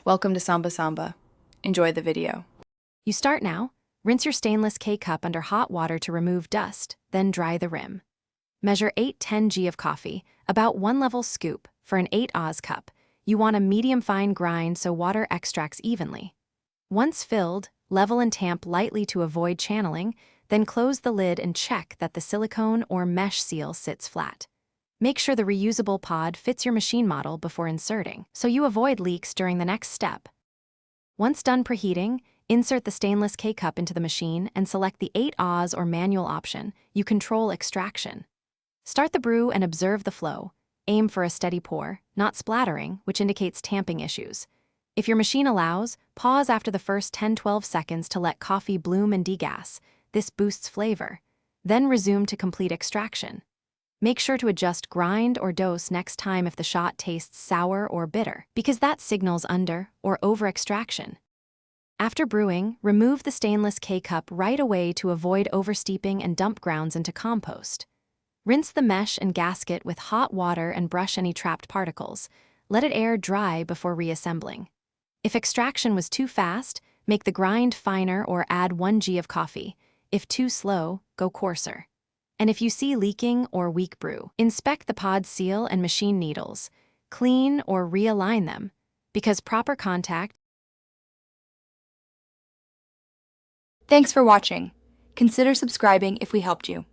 Welcome to Samba Samba. Enjoy the video. You start now. Rinse your stainless K-cup under hot water to remove dust, then dry the rim. Measure 8-10 g of coffee, about 1 level scoop, for an 8 Oz cup. You want a medium-fine grind so water extracts evenly. Once filled, level and tamp lightly to avoid channeling, then close the lid and check that the silicone or mesh seal sits flat. Make sure the reusable pod fits your machine model before inserting, so you avoid leaks during the next step. Once done preheating, insert the stainless K-cup into the machine and select the 8 Oz or manual option. You control extraction. Start the brew and observe the flow. Aim for a steady pour, not splattering, which indicates tamping issues. If your machine allows, pause after the first 10-12 seconds to let coffee bloom and degas. This boosts flavor. Then resume to complete extraction. Make sure to adjust grind or dose next time if the shot tastes sour or bitter, because that signals under or over extraction. After brewing, remove the stainless K-cup right away to avoid oversteeping and dump grounds into compost. Rinse the mesh and gasket with hot water and brush any trapped particles. Let it air dry before reassembling. If extraction was too fast, make the grind finer or add 1 g of coffee. If too slow, go coarser. And if you see leaking or weak brew, inspect the pod seal and machine needles. Clean or realign them, because proper contact. Thanks for watching. Consider subscribing if we helped you.